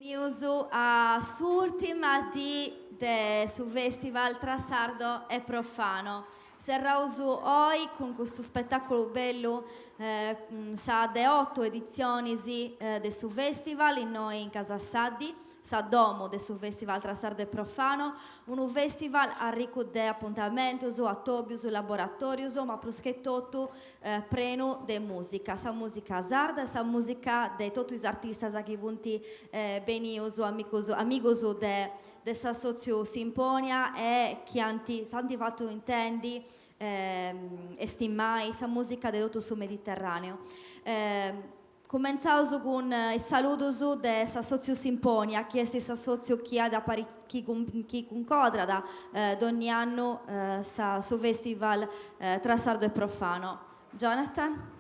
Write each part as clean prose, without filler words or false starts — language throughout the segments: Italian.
Uso a s'ultima su Festival tra Sardo e Profano. Sarà uso oggi con questo spettacolo bello, sa de 8 edizioni del su Festival in noi in Casa Saddi, sa domo del su Festival tra Sardo e Profano, un festival a ricco de appuntamento su attobi su laboratorio, ma plus che tutto preno de musica, sa musica sarda, sa musica de tutti gli artisti che punti beniuso, amigos de sa socio Simponia e chi tanti fatto intendi estimai sa musica de tutto sul Mediterraneo. Cominciamo con il saluto de sa socio Simponia, che è sa socio chi ha da chi concorda da ogni anno su festival tra Sardo e Profano. Jonathan?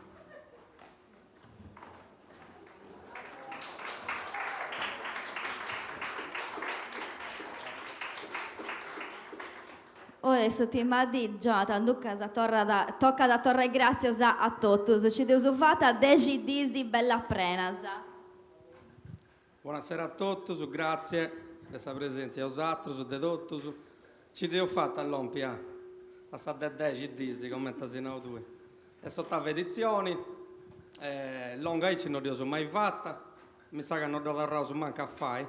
Adesso ti mandi Jonathan Ducas tocca da torre grazie a tutti. Ci devo fare 10 disi bella prenasa. Buonasera a tutti, grazie per questa presenza. Osatros, de tutti. Ci devo fare all'ompia, a sa de 10 disi, come tasino due. E sono edizioni, longa ci non ho mai fatta, mi sa che non do la su manca a fare.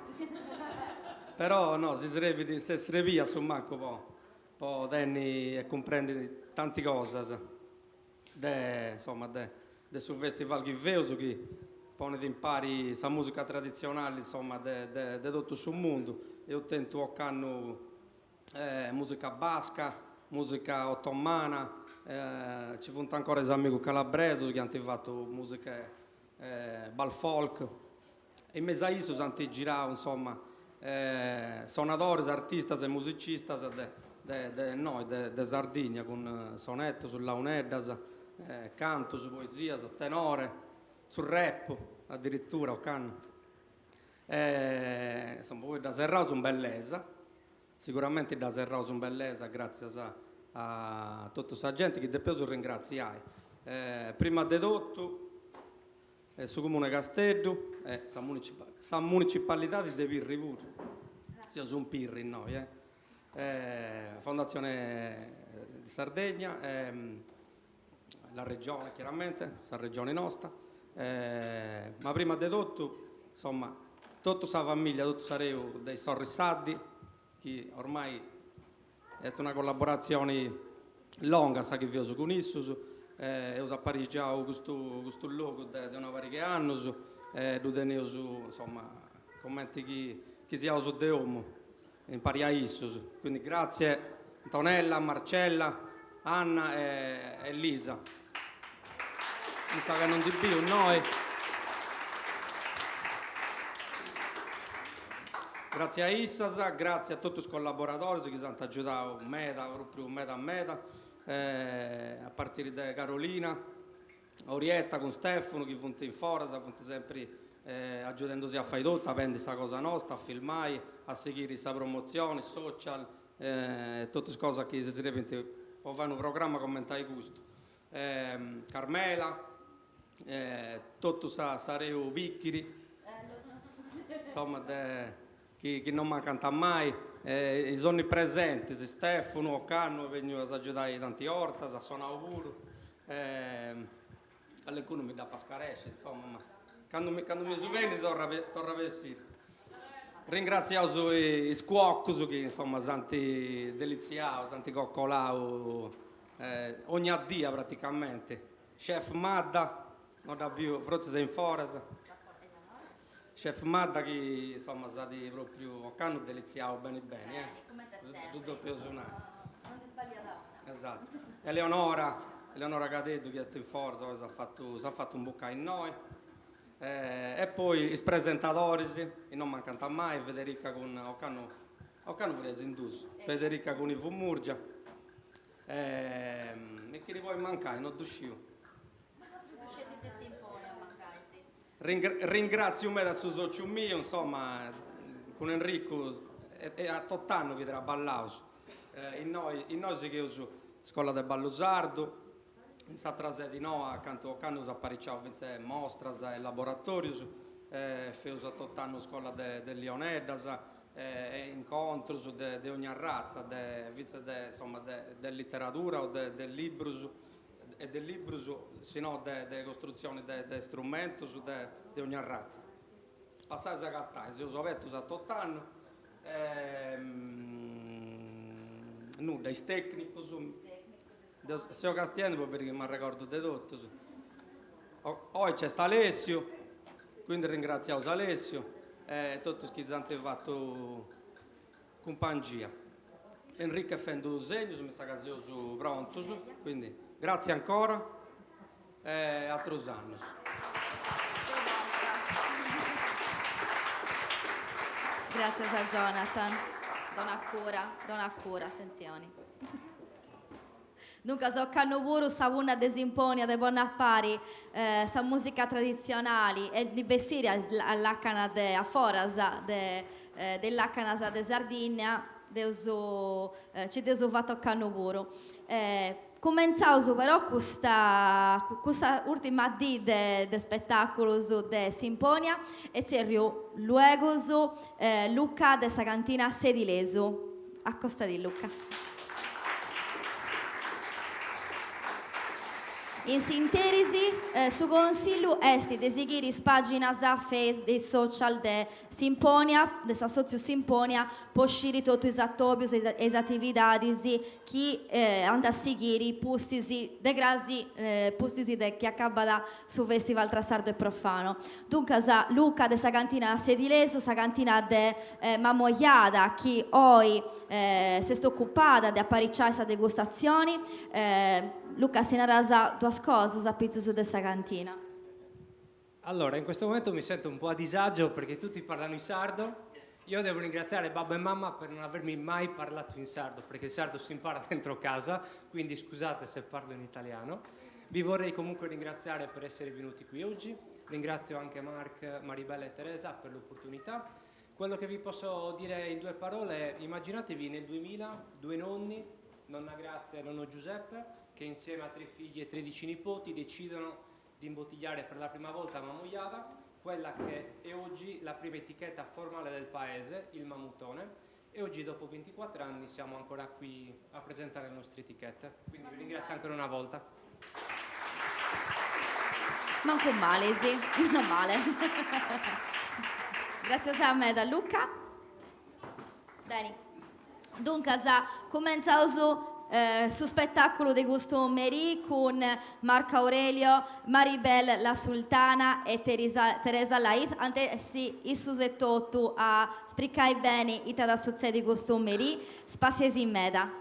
Però no, si srevia su manco poi tenni e comprendi tante cose insomma de sul festival che vedo che pone di impari sa musica tradizionale insomma de tutto sul mondo. Io tento occano musica basca, musica ottomana, ci fu ancora esami con calabrese che hanno fatto musica bal folk e in mezzo a isso santi girao insomma suonatori, artisti e musicisti de Sardegna con sonetto, su launeddas, canto, su poesia, su tenore, sul rap addirittura, insomma poi da Serrao sono bellezza, sicuramente da Serrao sono bellezza grazie a tutta questa gente che depois ringraziai. Prima di tutto su Comune Castello, sa municipalità di De Pirri pure, sia su un Pirri noi, Fondazione di Sardegna, la regione chiaramente, la regione nostra, ma prima di tutto, insomma, tutta la famiglia, tutto saremo dei Sorrisaddi, che ormai è una collaborazione lunga, sa che vi ho con Issus, e ho apparigiato questo luogo da una varietà di anni, insomma, commenti che si ha usato di uomo. Impari a Issus. Quindi grazie Antonella, Marcella, Anna e Elisa. Mi sa che non di più noi. Grazie a Issas, grazie a tutti i collaboratori che ci hanno aiutato proprio meta a meta, a partire da Carolina, Orietta con Stefano che funti in forza, funti sempre aiutandosi a fare tutto, a prendere questa cosa nostra, a filmare, a seguire questa promozione, social, tutte le cose che si repente poi fare un programma commentare gusto. Carmela, tutto sareo Picchiri, insomma, che non mancano mai, i sono presenti, Stefano, Occanno, vengono a aiutare tanti orti, a suonare pure, all'alcuno mi dà pascaresce, insomma, ma quando mi suveni torna a vestire. Ringraziamo i scuocchi che insomma santi deliziao, santi coccolao ogni dia praticamente. Chef Madda, non da più, forse sei in forza. Chef Madda che insomma stati proprio hanno deliziato bene, tutto per suonare. Non ti sbagli da una. Esatto. Eleonora Cadetto che è in forza, ha fatto un boccare in noi. E poi i presentatori, e non mancano mai, Federica con Occanno preso in dus, Federica con Ivo Murgia, e che poi mancare, non uscivo. Ma cosa succede di Simponia a mancare? Ringrazio me da suo socio mio, insomma, con Enrico, è a 8 anni che traballavo, in noi si che uso scuola del ballo sardo, in Satrasè di no, accanto a Occanno si apparecciava mostras e laboratori, feuso a 8 anni scuola de Leonidas, incontri di ogni razza, insomma, de letteratura o del libro, e del libro, sino de costruzioni de strumenti di ogni razza. Passare a cattare, se uso vetto a 8 anni, dei tecnici, se ho castiano perché mi ricordo di tutto. Oggi c'è sta Alessio, quindi ringraziamo Alessio e tutti che ci hanno fatto compagnia. Enrico è fendo segno, mi sta casioso pronto, quindi grazie ancora e a altri anni. Grazie a Jonathan, dona cura, attenzioni. Dunque, so che pure una desimponia di Bonappari, sa musica tradizionale e di Bessiria all'Acana a Forasa dell'Acana de Sardegna, ci desu fatto pure. Cominciamo però questa ultima di spettacolo de Simponia e c'è luego Luca de Sagantina Sedilesu. A costa di Luca. In sintesi, su consiglio esti de seguire pagina a face dei social de Simponia, de Socio Simponia, può uscire tutti i attobios e le attività che andano a seguire postisi de grasi postisi de che accabada su Festival tra Sardo e Profano. Dunque, Luca de Sagantina Sedileso, Sagantina de Mamoiada, che oggi si sta occupata di apparicciare questa degustazioni. Luca, si narrasa due cose a pizzo su questa cantina. Allora, in questo momento mi sento un po' a disagio perché tutti parlano in sardo. Io devo ringraziare babbo e mamma per non avermi mai parlato in sardo, perché il sardo si impara dentro casa, quindi scusate se parlo in italiano. Vi vorrei comunque ringraziare per essere venuti qui oggi. Ringrazio anche Mark, Maribella e Teresa per l'opportunità. Quello che vi posso dire in 2 parole è: immaginatevi nel 2000 2 nonni, nonna Grazia e nonno Giuseppe, che insieme a 3 figli e 13 nipoti decidono di imbottigliare per la prima volta Mamoiada, quella che è oggi la prima etichetta formale del paese, il Mamutone, e oggi dopo 24 anni siamo ancora qui a presentare le nostre etichette. Quindi vi ringrazio ancora una volta. Manco male, sì, non male. Grazie a me da Luca. Bene. Dunque, cominciamo su spettacolo di Gusto Meri con Marco Aurelio, Maribel la Sultana e Teresa Lait. Ante si issusetto a spiegare bene ita da succede Gusto Meri, spaziesi in meda.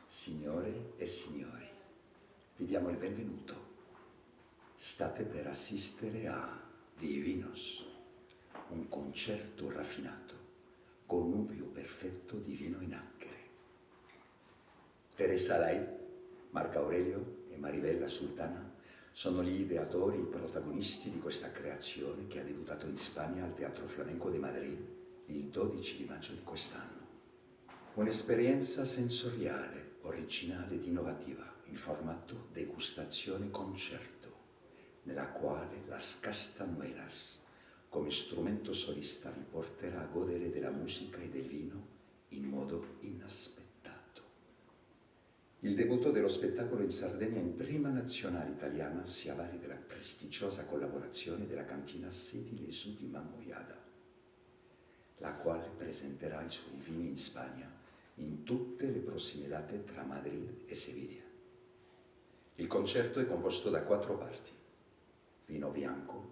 Signore e signori, vi diamo il benvenuto. State per assistere a Divinos, un concerto raffinato, connubio perfetto di vino in acre. Teresa Lait, Marco Aurelio e Maribella Sultana sono gli ideatori e i protagonisti di questa creazione che ha debuttato in Spagna al Teatro Flamenco de Madrid il 12 di maggio di quest'anno. Un'esperienza sensoriale, originale ed innovativa in formato degustazione concerto, nella quale Las Castanuelas, come strumento solista, vi porterà a godere della musica e del vino in modo inaspettato. Il debutto dello spettacolo in Sardegna in prima nazionale italiana si avvale della prestigiosa collaborazione della cantina Sedilesu di Mamoiada, la quale presenterà i suoi vini in Spagna in tutte le prossime date tra Madrid e Sevilla. Il concerto è composto da 4 parti: vino bianco,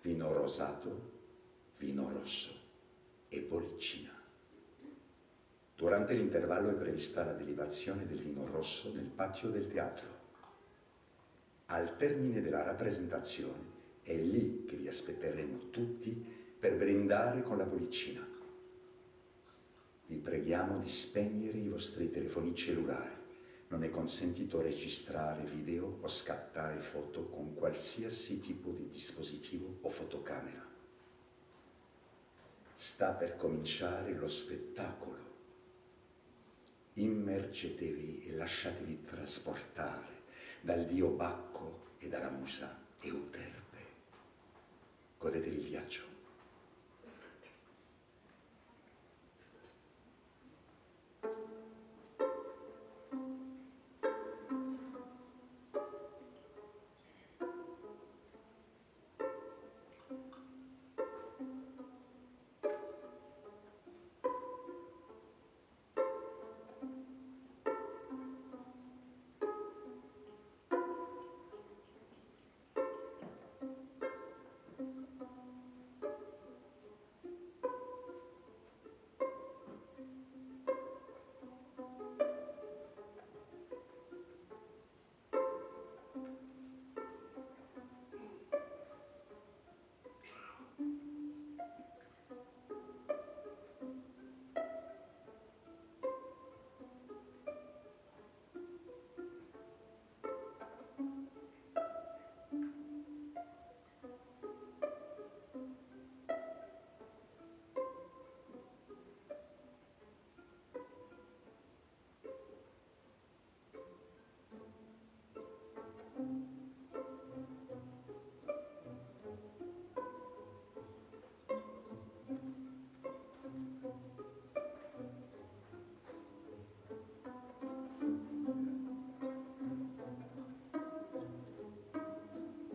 vino rosato, vino rosso e bollicina. Durante l'intervallo è prevista la delibazione del vino rosso nel patio del teatro. Al termine della rappresentazione è lì che vi aspetteremo tutti per brindare con la bollicina. Vi preghiamo di spegnere i vostri telefoni cellulari. Non è consentito registrare video o scattare foto con qualsiasi tipo di dispositivo o fotocamera. Sta per cominciare lo spettacolo. immergetevi e lasciatevi trasportare dal dio Bacco e dalla musa Euterpe. Godetevi il viaggio.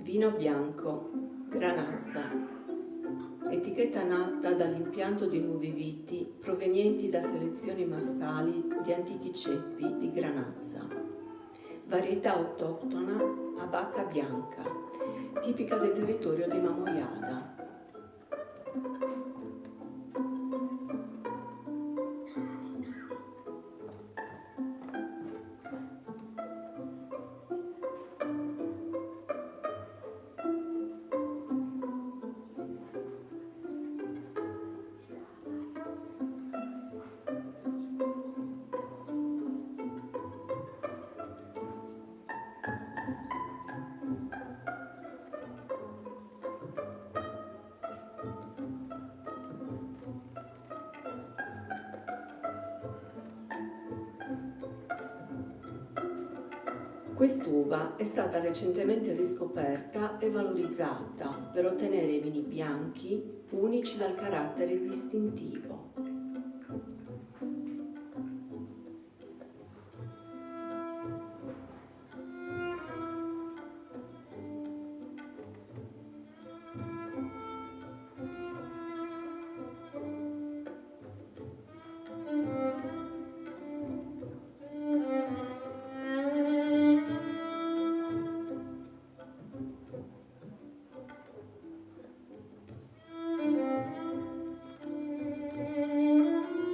Vino bianco, Granazza, etichetta nata dall'impianto di nuovi viti provenienti da selezioni massali di antichi ceppi di Granazza, varietà autoctona a bacca bianca, tipica del territorio di Mamoiada. Quest'uva è stata recentemente riscoperta e valorizzata per ottenere vini bianchi unici dal carattere distintivo.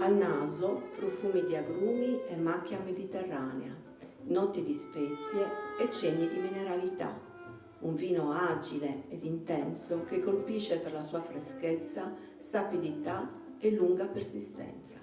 Al naso profumi di agrumi e macchia mediterranea, note di spezie e cenni di mineralità. Un vino agile ed intenso che colpisce per la sua freschezza, sapidità e lunga persistenza.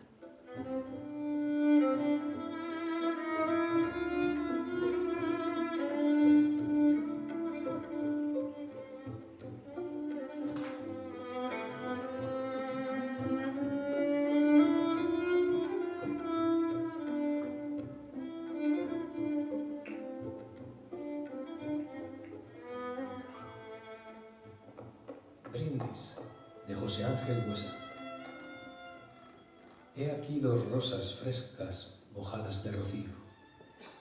Brindis, de José Ángel Buesa. He aquí dos rosas frescas mojadas de rocío,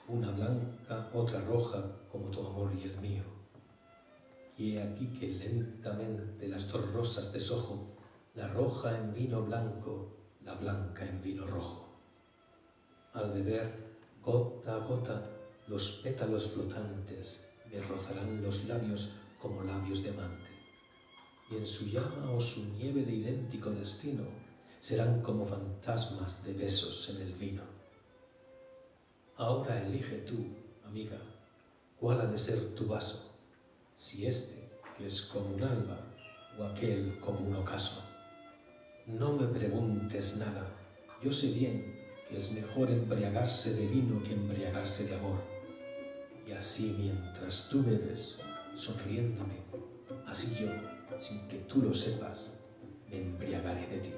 una blanca, otra roja como tu amor y el mío. Y he aquí que lentamente las dos rosas deshojo, la roja en vino blanco, la blanca en vino rojo. Al beber, gota a gota, los pétalos flotantes me rozarán los labios como labios de amante. Y en su llama o su nieve de idéntico destino serán como fantasmas de besos en el vino. Ahora elige tú, amiga, cuál ha de ser tu vaso, si este, que es como un alba, o aquel como un ocaso. No me preguntes nada, yo sé bien que es mejor embriagarse de vino que embriagarse de amor. Y así mientras tú bebes, sonriéndome, así yo, sin que tú lo sepas, me embriagaré de ti.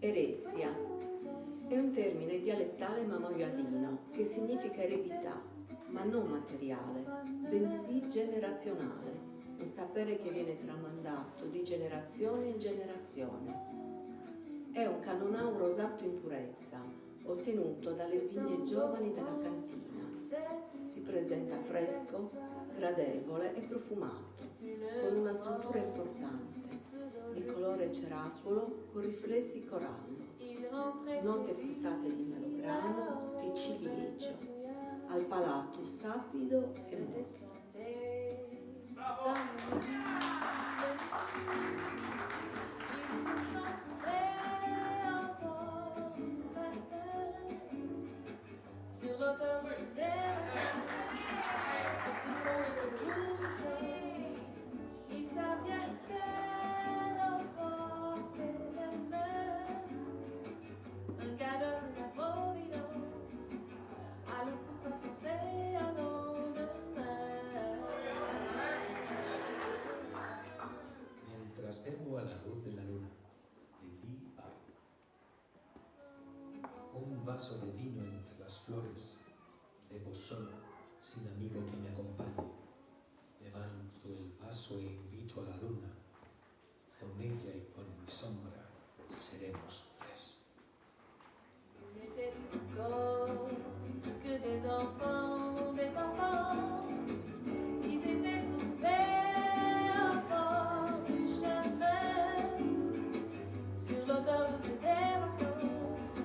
Eresia è un termine dialettale mamoiadino che significa eredità, ma non materiale, bensì generazionale, un sapere che viene tramandato di generazione in generazione. È un cannonau rosato in purezza, ottenuto dalle vigne giovani della cantina. Si presenta fresco, gradevole e profumato, con una struttura importante, di colore cerasuolo con riflessi corallo, note fruttate di melograno e ciliegio, al palato sapido e mosto. Sur l'auteur c'était son rouge, il savait cielo porte de mer, un cadeau de la providence, alors pourquoi penser à lendemain? Mientras bebo a la luz de la luna, le di paro. Un vaso de vino entre las flores, bebo solo, sin amigo que me acompañe. Levanto el vaso e invito a la luna. Con ella y con mi sombra seremos tres. Il n'était encore que des enfants, qui s'étaient trouvés encore du chemin sur l'autoroute des vacances.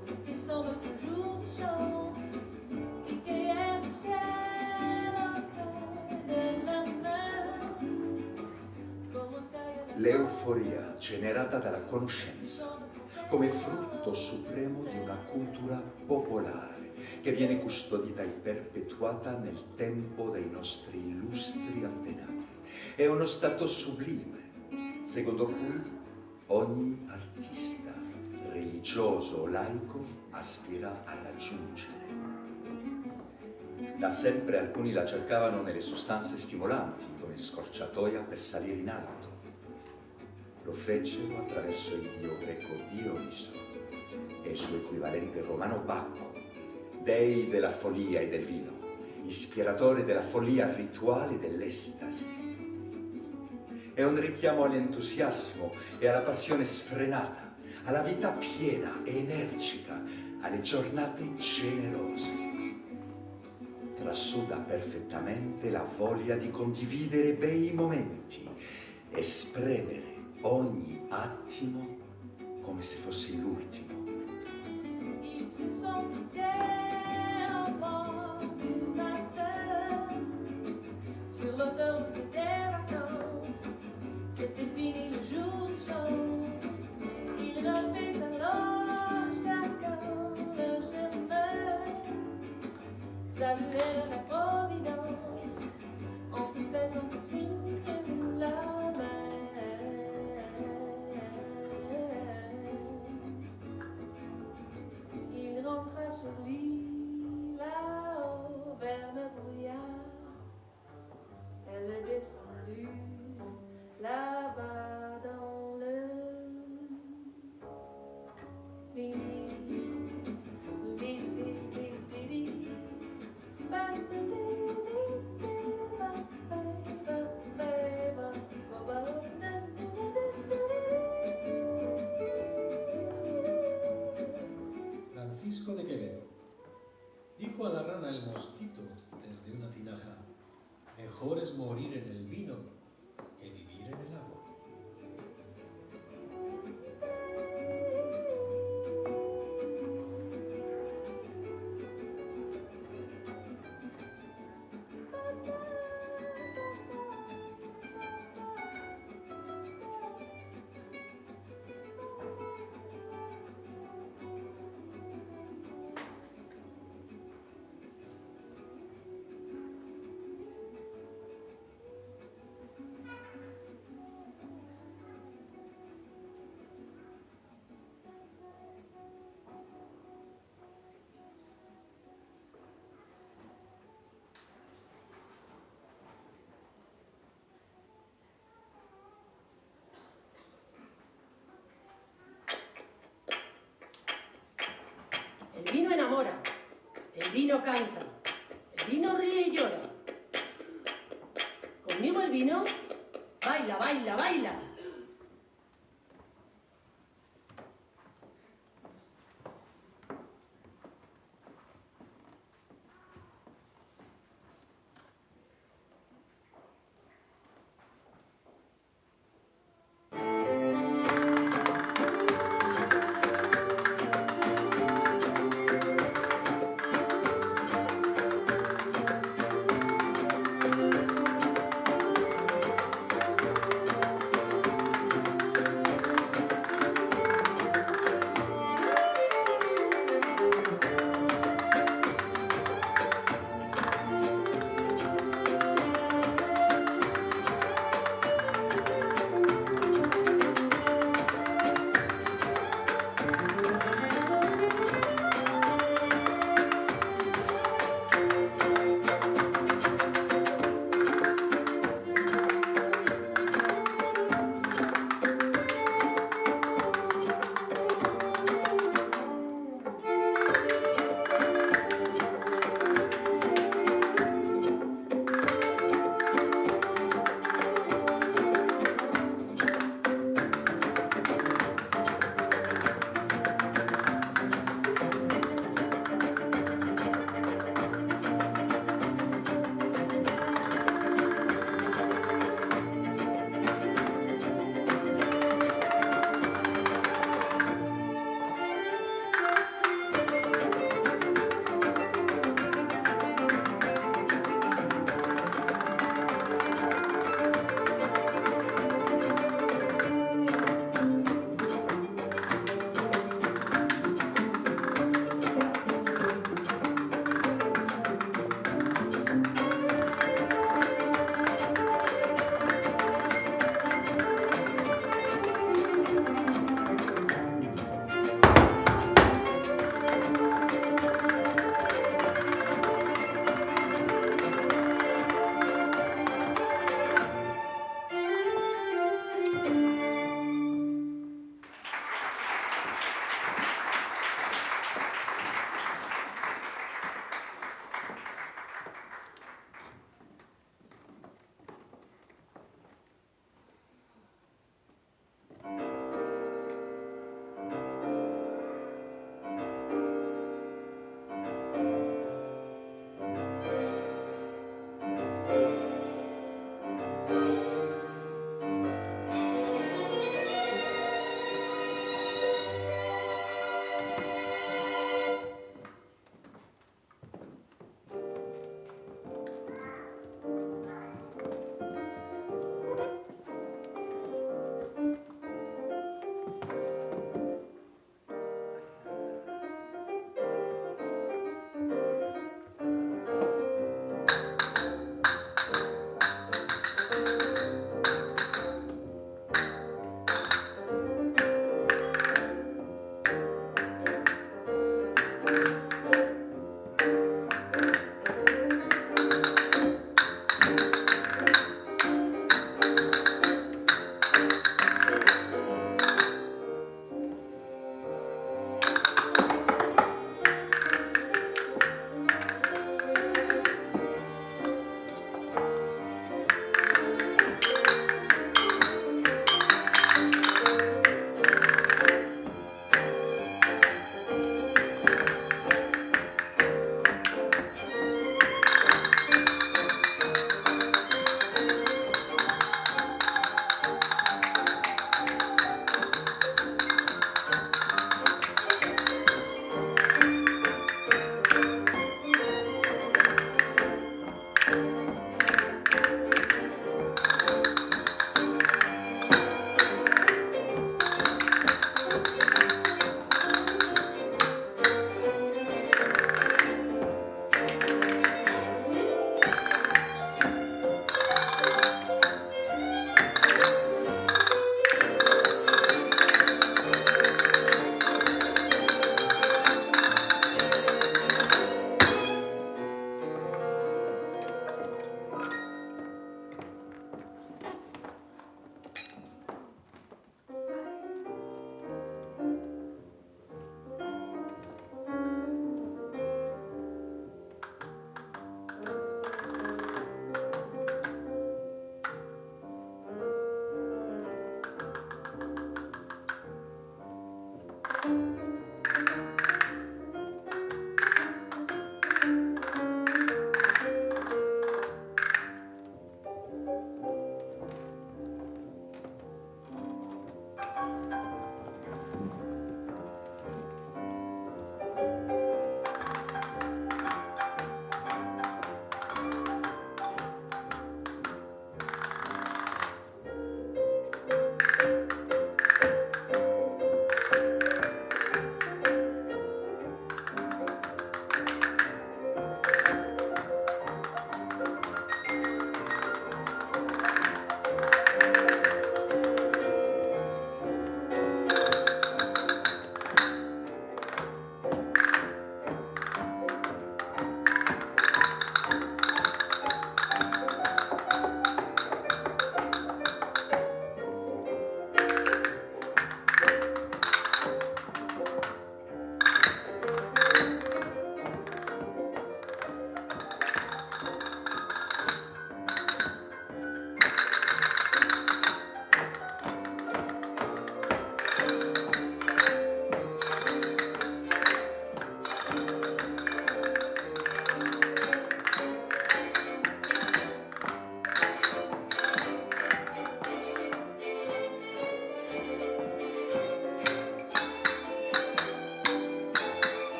C'était sans doute un jour de chance qui cueillait le ciel encore de la main, come un caio. L'euforia generata dalla conoscenza come frutto supremo di una cultura popolare che viene custodita e perpetuata nel tempo dei nostri illustri antenati. È uno stato sublime, secondo cui ogni artista, religioso o laico, aspira a raggiungere. Da sempre alcuni la cercavano nelle sostanze stimolanti, come scorciatoia per salire in alto. Lo fecero attraverso il dio greco Dioniso e il suo equivalente romano Bacco, dei della follia e del vino, ispiratore della follia rituale dell'estasi. È un richiamo all'entusiasmo e alla passione sfrenata, alla vita piena e energica, alle giornate generose. Trasuda perfettamente la voglia di condividere bei momenti e spremere ogni attimo come se fosse l'ultimo. Ils se sont quittés en bord du matin sur l'autoroute des vacances. C'était fini le jour de chance. Ils rampaient alors chacun leur chemin, saluèrent la providence en se faisant un signe de la main. Il rentra chez lui là-haut vers le brouillard. Elle est descendue là-bas dans le midi. Francisco de Quevedo dijo a la rana el mosquito desde una tinaja: mejor es morir en el vino que vivir en el agua. me enamora, el vino canta, el vino ríe y llora. Conmigo el vino baila, baila, baila.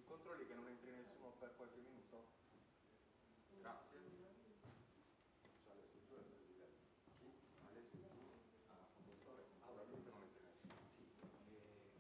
Controlli che non entri nessuno per qualche minuto. Grazie. C'ha le sue giù il presidente. Chi? Ha le sue giù. Ah, professore. Probabilmente non entri nessuno. Ci sono sì, lo so.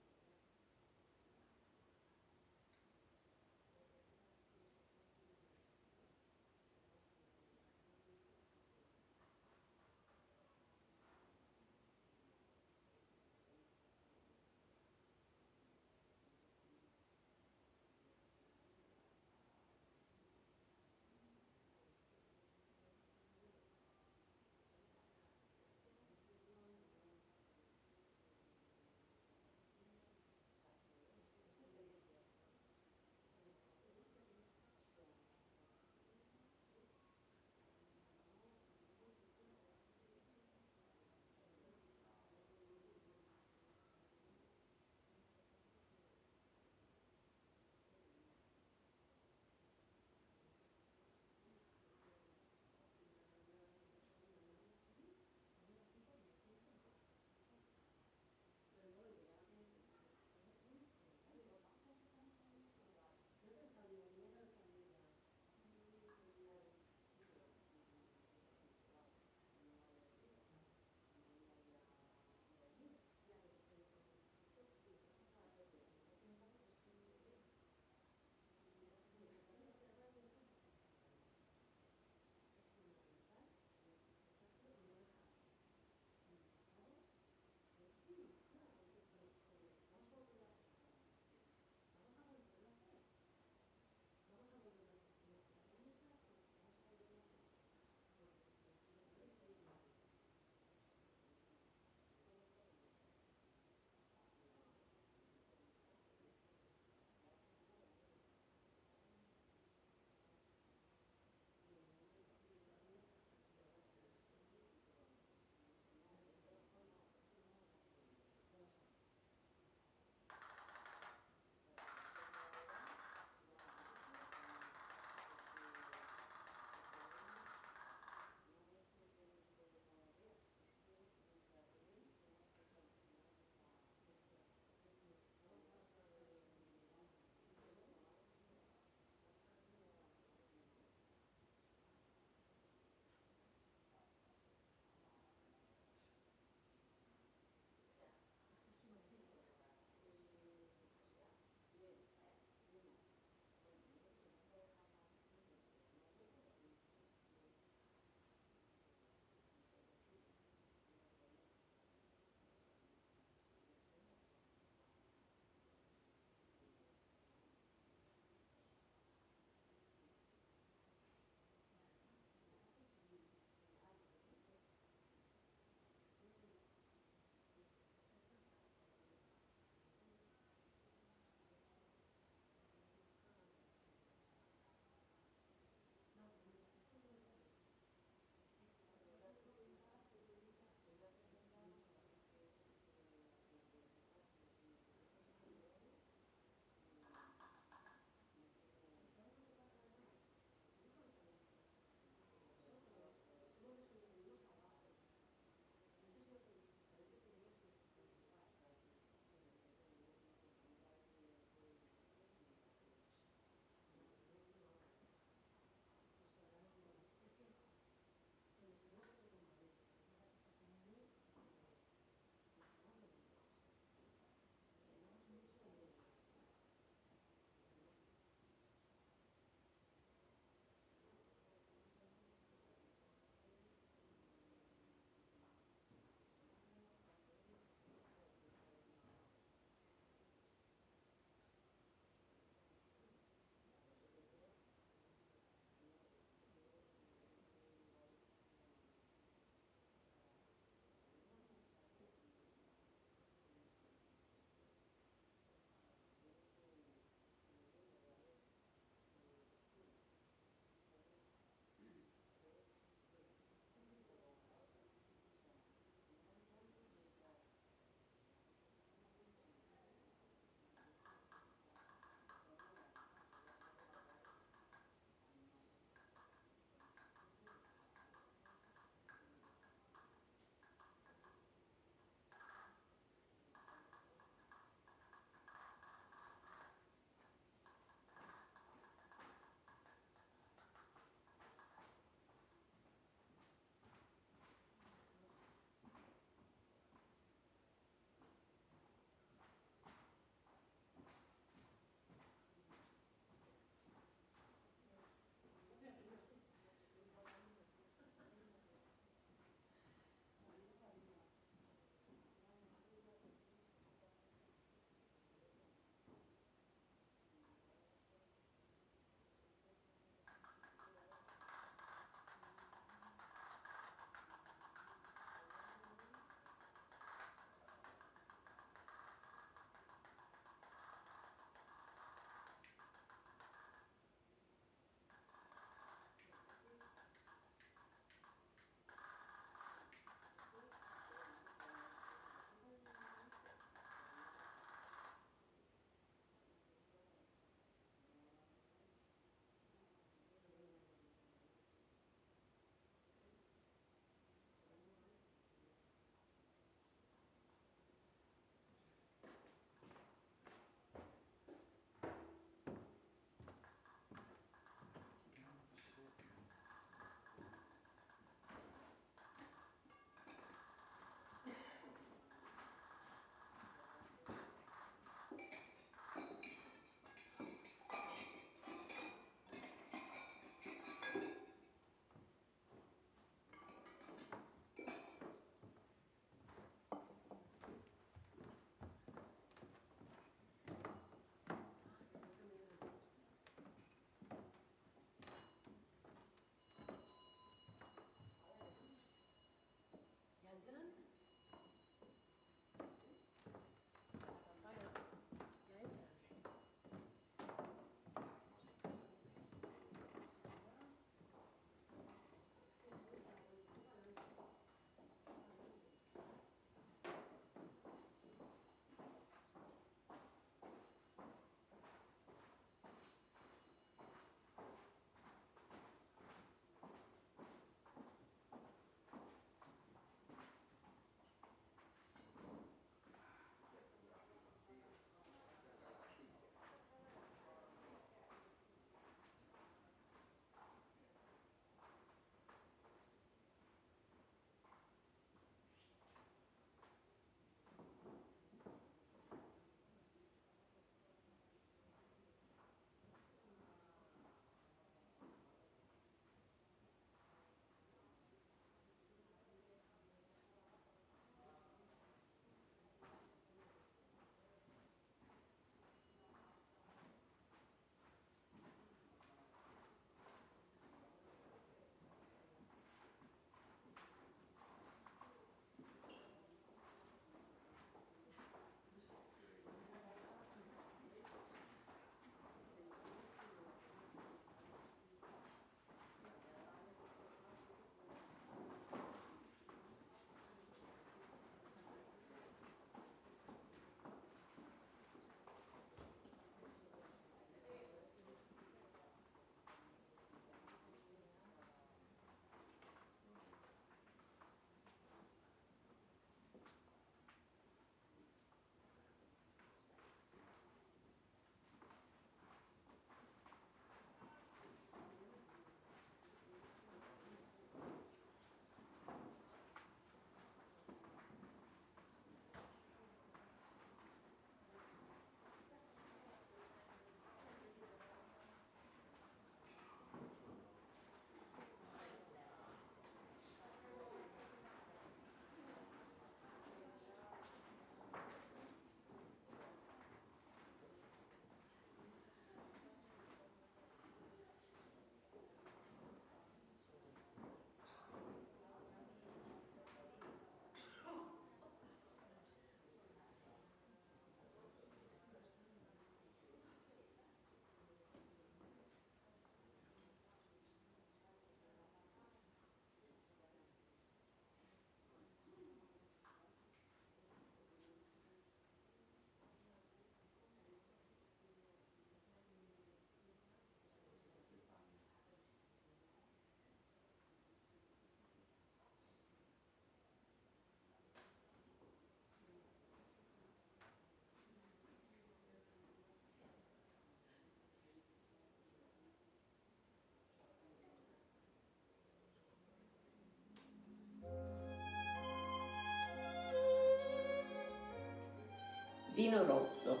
Vino rosso,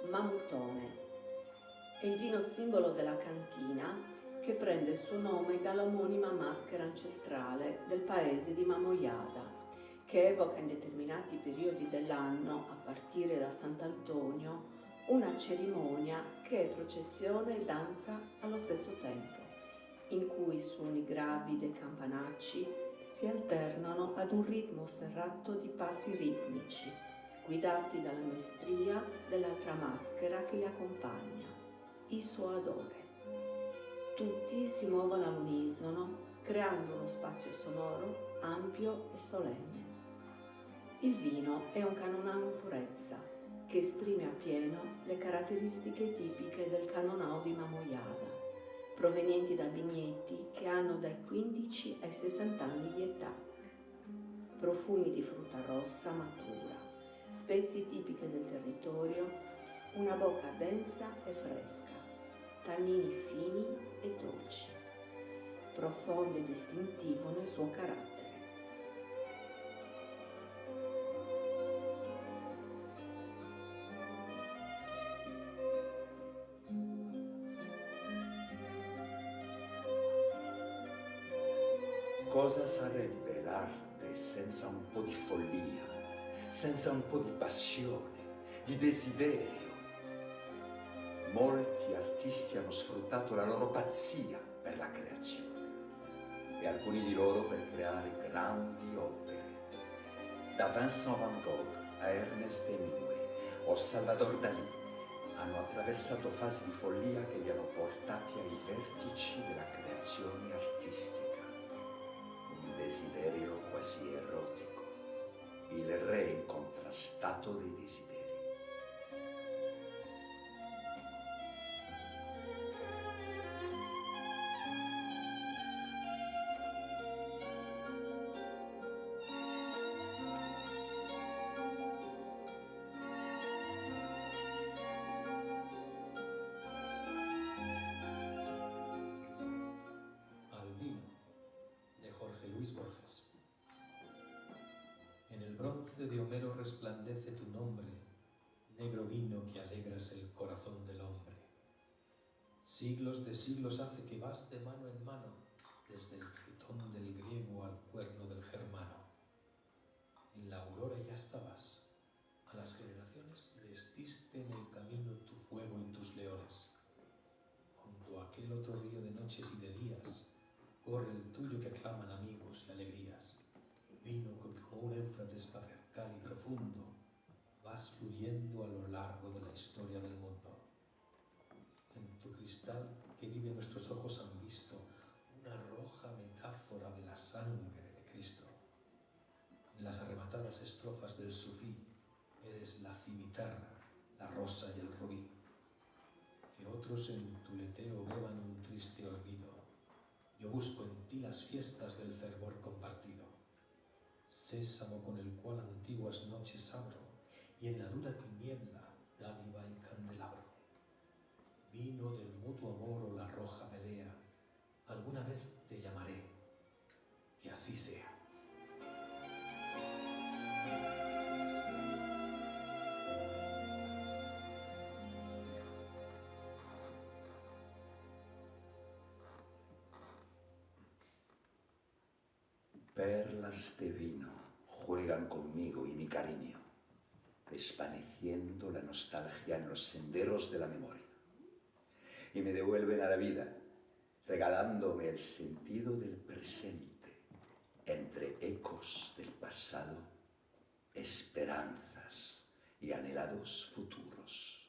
Mamutone, è il vino simbolo della cantina che prende il suo nome dall'omonima maschera ancestrale del paese di Mamoiada, che evoca in determinati periodi dell'anno, a partire da Sant'Antonio, una cerimonia che è processione e danza allo stesso tempo, in cui i suoni gravi dei campanacci si alternano ad un ritmo serrato di passi ritmici, guidati dalla maestria dell'altra maschera che li accompagna, i suadore. Tutti si muovono all'unisono, creando uno spazio sonoro, ampio e solenne. Il vino è un canonau in purezza, che esprime appieno le caratteristiche tipiche del canonau di Mamoiada, provenienti da vigneti che hanno dai 15 ai 60 anni di età. Profumi di frutta rossa matura, spezie tipiche del territorio, una bocca densa e fresca, tannini fini e dolci, profondo e distintivo nel suo carattere. Cosa sarebbe l'arte senza un po' di follia, senza un po' di passione, di desiderio? Molti artisti hanno sfruttato la loro pazzia per la creazione e alcuni di loro per creare grandi opere. Da Vincent van Gogh a Ernest Hemingway o Salvador Dalí hanno attraversato fasi di follia che li hanno portati ai vertici della creazione artistica. Un desiderio quasi erotico, il re incontrastato dei desideri. Al vino, de Jorge Luis Borges. En el bronce de Homero resplandece tu nombre, negro vino que alegras el corazón del hombre. Siglos de siglos hace que vas de mano en mano, desde el gritón del griego al cuerno del germano. En la aurora ya estabas, a las generaciones les diste en el camino tu fuego y tus leones. Junto a aquel otro río de noches y de días, corre el tuyo que aclaman amigos y alegrías. Vino que como un Éufrates patriarcal y profundo, vas fluyendo a lo largo de la historia del mundo. En tu cristal que vive nuestros ojos han visto una roja metáfora de la sangre de Cristo. En las arrebatadas estrofas del sufí eres la cimitarra, la rosa y el rubí. Que otros en tu leteo beban un triste olvido. Yo busco en ti las fiestas del fervor compartido. Sésamo con el cual antiguas noches abro, y en la dura tiniebla dádiva y candelabro. Vino del mutuo amor o la roja pelea, alguna vez te llamaré, que así sea. Perlas de vino juegan conmigo y mi cariño, desvaneciendo la nostalgia en los senderos de la memoria. Y me devuelven a la vida, regalándome el sentido del presente, entre ecos del pasado, esperanzas y anhelados futuros.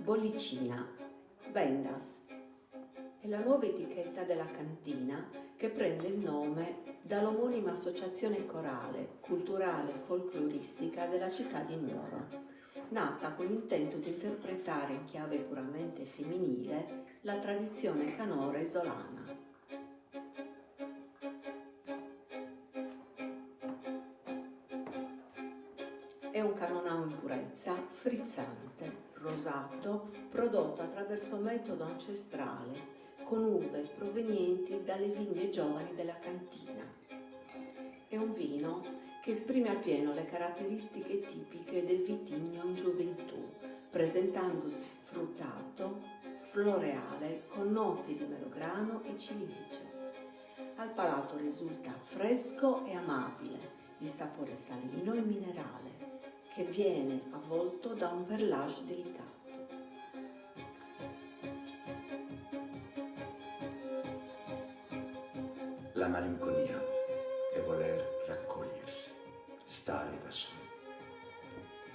Bollicina, Vendas, è la nuova etichetta della cantina che prende il nome dall'omonima associazione corale, culturale e folcloristica della città di Nuoro, nata con l'intento di interpretare in chiave puramente femminile la tradizione canora isolana. È un canonau in purezza, frizzante, rosato, prodotto attraverso metodo ancestrale, con uve provenienti dalle vigne giovani della cantina. È un vino che esprime appieno le caratteristiche tipiche del vitigno in gioventù, presentandosi fruttato, floreale, con note di melograno e ciliegie. Al palato risulta fresco e amabile, di sapore salino e minerale, che viene avvolto da un perlage delicato. La malinconia è voler raccogliersi, stare da soli.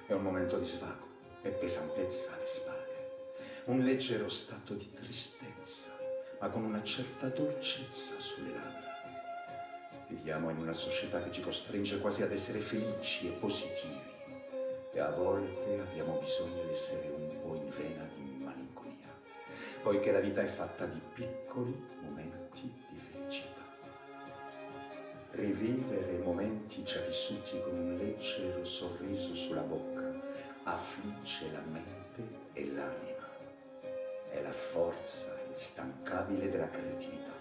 È un momento di svago e pesantezza alle spalle, un leggero stato di tristezza, ma con una certa dolcezza sulle labbra. Viviamo in una società che ci costringe quasi ad essere felici e positivi, e a volte abbiamo bisogno di essere un po' in vena di malinconia, poiché la vita è fatta di piccoli momenti di felicità. Rivivere momenti già vissuti con un leggero sorriso sulla bocca affligge la mente e l'anima. È la forza instancabile della creatività.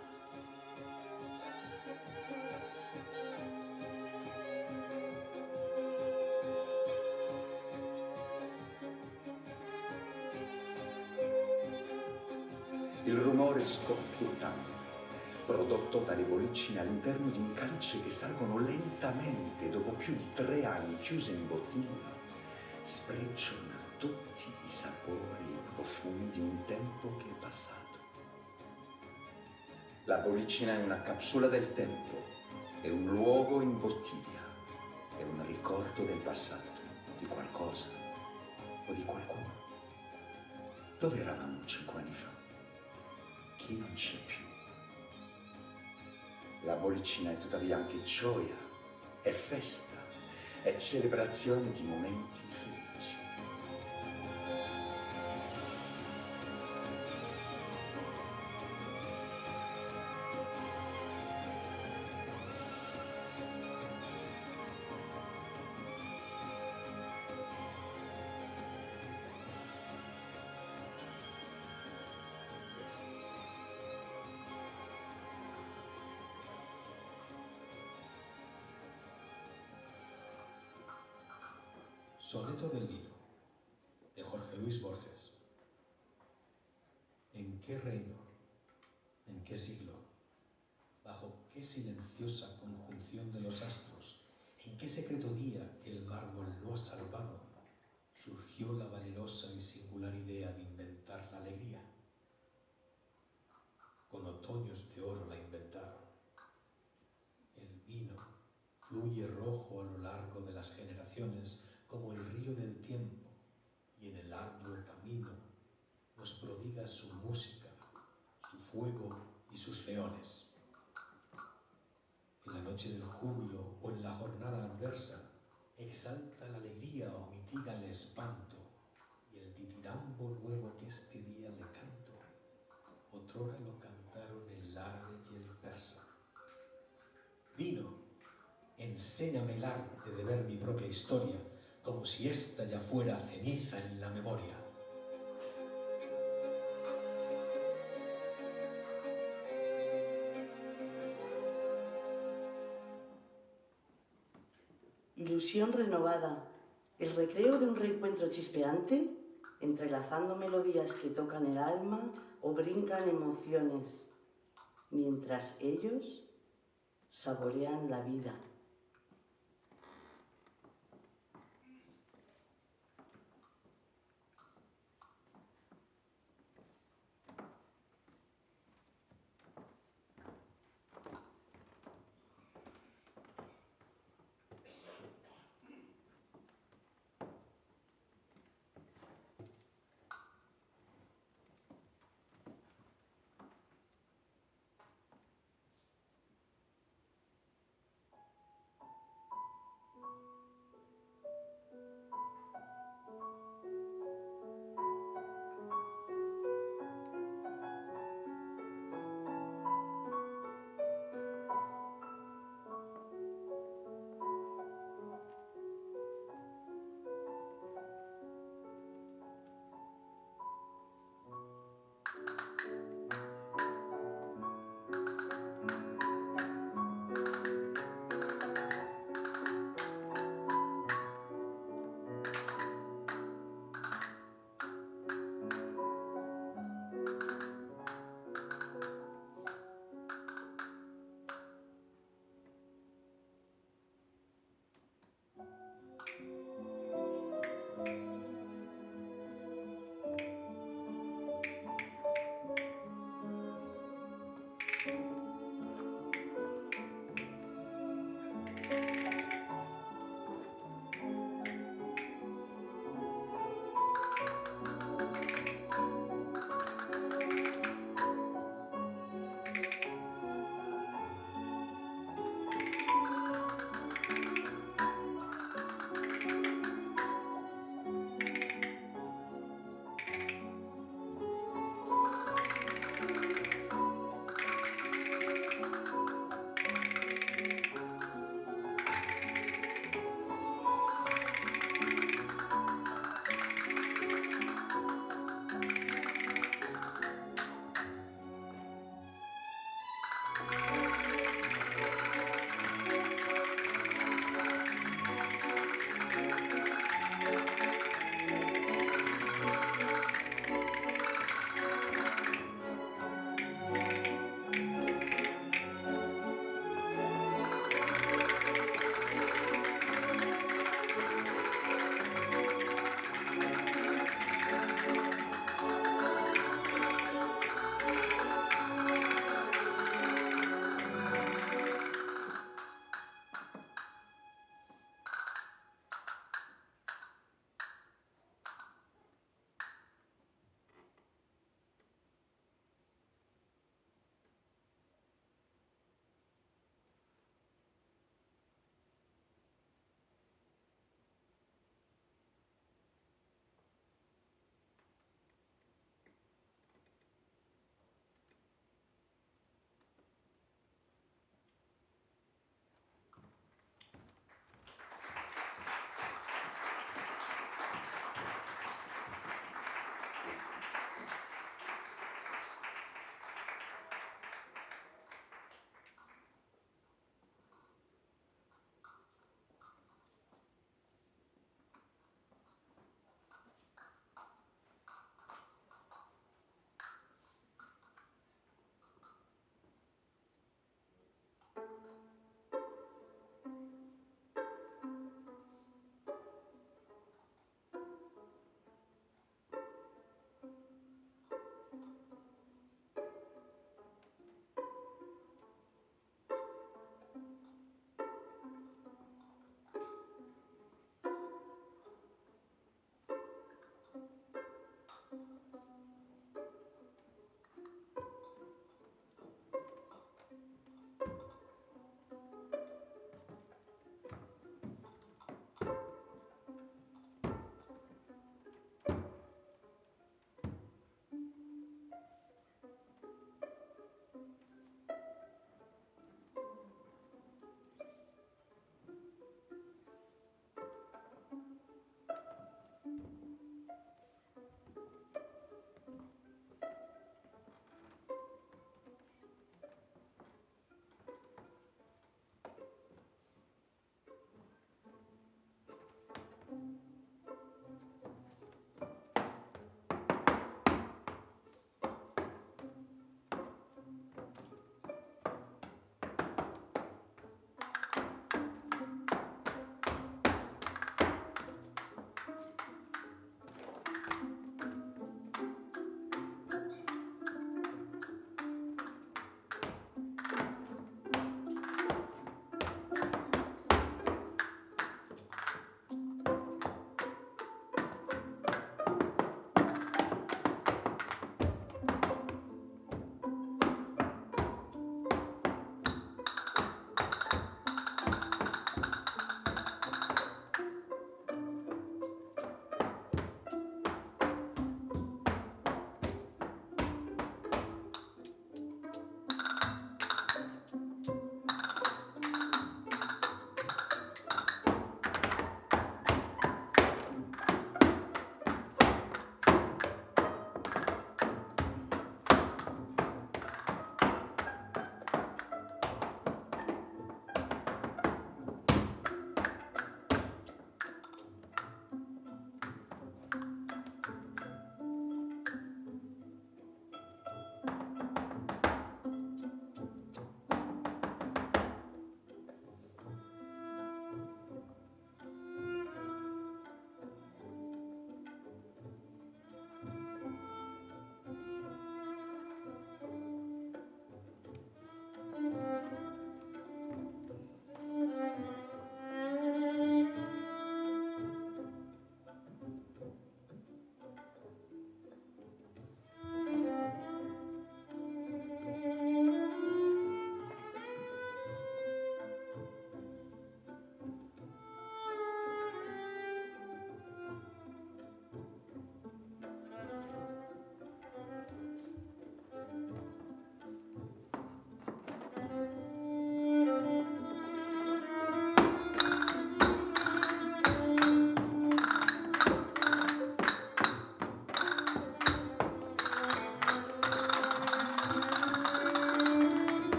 Il rumore scoppiettante prodotto dalle bollicine all'interno di un calice che salgono lentamente dopo più di 3 anni chiuse in bottiglia, sprigiona tutti i sapori e i profumi di un tempo che è passato. La bollicina è una capsula del tempo, è un luogo in bottiglia, è un ricordo del passato, di qualcosa o di qualcuno. Dove eravamo 5 anni fa? Chi non c'è più? La bollicina è tuttavia anche gioia, è festa, è celebrazione di momenti felici. Soneto del vino, de Jorge Luis Borges. ¿En qué reino, en qué siglo, bajo qué silenciosa conjunción de los astros, en qué secreto día que el mármol no ha salvado, surgió la valerosa y singular idea de inventar la alegría? Con otoños de oro la inventaron. El vino fluye rojo a lo largo de las generaciones, como el río del tiempo, y en el arduo camino nos prodiga su música, su fuego y sus leones. En la noche del júbilo o en la jornada adversa, exalta la alegría o mitiga el espanto, y el ditirambo nuevo que este día le canto, otrora lo cantaron el árabe y el persa. Vino, enséñame el arte de ver mi propia historia, como si ésta ya fuera ceniza en la memoria. Ilusión renovada, el recreo de un reencuentro chispeante, entrelazando melodías que tocan el alma o brincan emociones, mientras ellos saborean la vida.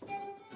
Thank